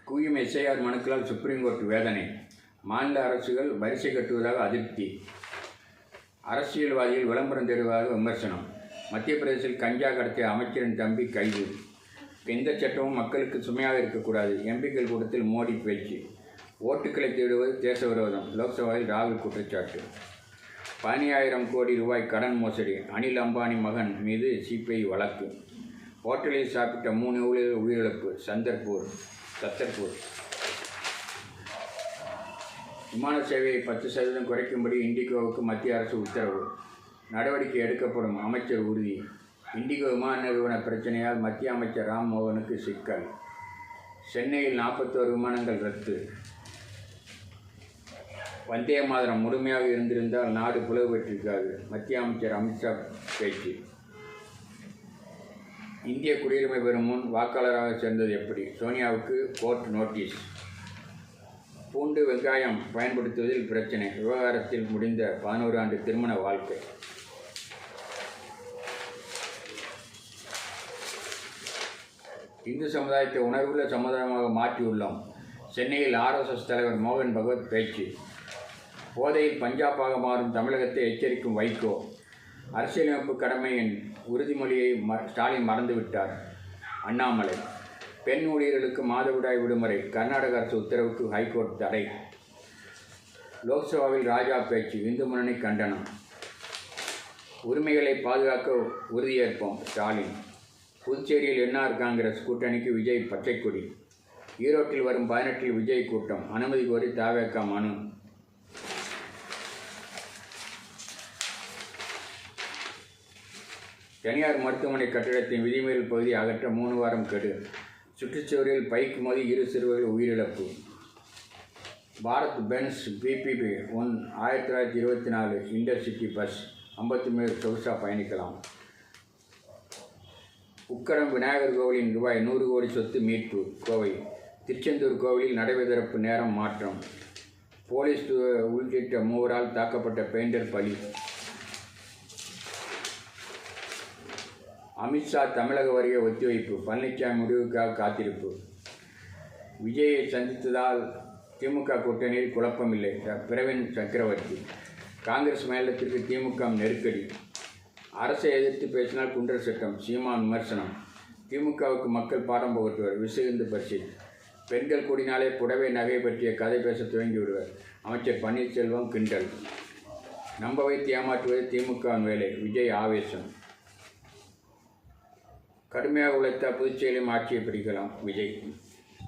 குவியும் SIR மனுக்களால் supreme court வேதனை. மாநில அரசுகள் வரிசை கட்டுவதாக அதிருப்தி. அரசியல்வாதிகள் விளம்பரம் தருவதாக விமர்சனம். மத்திய பிரதேசத்தில் கஞ்சா கடத்திய அமைச்சரின் தம்பி கைது. எந்த சட்டமும் மக்களுக்கு சுமையாக இருக்கக்கூடாது. எம்பிக்கள் கூட்டத்தில் மோடி பேச்சு. ஓட்டுக்களை தேடுவது தேச விரோதம். லோக்சபாவில் ராகுல் குற்றச்சாட்டு. 15,000 கோடி ரூபாய் கடன் மோசடி. அனில் அம்பானி மகன் மீது சிபிஐ வழக்கு. ஹோட்டலில் சாப்பிட்ட 3 ஊழியர்கள் உயிரிழப்பு. சத்தர்பூர். விமான சேவையை 10% குறைக்கும்படி இண்டிகோவுக்கு மத்திய அரசு உத்தரவு. நடவடிக்கை எடுக்கப்படும். அமைச்சர் உறுதி. இண்டிகோ விமான நிறுவன பிரச்சனையால் மத்திய அமைச்சர் ராம் மோகனுக்கு சிக்கல். சென்னையில் 41 விமானங்கள் ரத்து. வந்தே மாதரம் முழுமையாக இருந்திருந்தால் நாடு பிளவு பெற்றிருக்காது. மத்திய அமைச்சர் அமித்ஷா பேச்சு. இந்திய குடியுரிமை பெறும் முன் வாக்காளராக சேர்ந்தது எப்படி? சோனியாவுக்கு கோர்ட் நோட்டீஸ். பூண்டு வெங்காயம் பயன்படுத்துவதில் பிரச்சனை. விவகாரத்தில் முடிந்த 11 ஆண்டு திருமண வாழ்க்கை. இந்து சமுதாயத்தை உணர்வுள்ள சமுதாயமாக மாற்றியுள்ளோம். சென்னையில் RSS தலைவர் மோகன் பகவத் பேச்சு. போதையில் பஞ்சாபாக மாறும் தமிழகத்தை எச்சரிக்கும் வைகோ. அரசியலமைப்பு கடமையின் உறுதிமொழியை ஸ்டாலின் மறந்துவிட்டார். அண்ணாமலை. பெண் ஊழியர்களுக்கு மாதவிடாய் விடுமுறை. கர்நாடக அரசு உத்தரவுக்கு ஹைகோர்ட் தடை. லோக்சபாவில் ராஜா பேச்சு. இந்து முன்னணி கண்டனம். உரிமைகளை பாதுகாக்க உறுதியேற்போம் ஸ்டாலின். புதுச்சேரியில் என்ஆர் காங்கிரஸ் கூட்டணிக்கு விஜய் பச்சைக்கொடி. ஈரோட்டில் வரும் 18 விஜய் கூட்டம். அனுமதி கோரி தவேக மனு. தனியார் மருத்துவமனை கட்டிடத்தின் விதிமீறல் பகுதி அகற்ற 3 வாரம் கெடு. சுற்றுச்சுவரில் பைக் மோதி 2 சிறுவர்கள் உயிரிழப்பு. Bharat Benz B B B 1924 intercity bus 53 சொகுசா பயணிக்கலாம். உக்கடம் விநாயகர் கோவிலின் ரூபாய் 100 கோடி சொத்து மீட்பு. கோவை. திருச்செந்தூர் கோவிலில் நடை திறப்பு நேரம் மாற்றம். போலீஸ் உள்ளிட்ட 3 தாக்கப்பட்ட பெயிண்டர் பலி. அமித்ஷா தமிழக வருகை ஒத்திவைப்பு. பழனிசாமி முடிவுக்காக காத்திருப்பு. விஜயை சந்தித்ததால் திமுக கூட்டணியில் குழப்பமில்லை. பிரவீன் சக்கரவர்த்தி. காங்கிரஸ் மேலிடத்திற்கு திமுக நெருக்கடி. அரசை எதிர்த்து பேசினால் குண்டர் சட்டம். சீமான் விமர்சனம். திமுகவுக்கு மக்கள் பாடம் புகட்டுவர். விசுகிந்து பரிசித். பெண்கள் கூடினாலே புடவை நகை பற்றிய கதை பேச துவங்கி விடுவர். அமைச்சர் பன்னீர்செல்வம் கிண்டல். நம்ப வைத்து ஏமாற்றுவது திமுகவின் வேலை. விஜய் ஆவேசம். கடுமையாக உழைத்தால் புதுச்சேரியிலும் ஆட்சியை பிடிக்கலாம் விஜய்.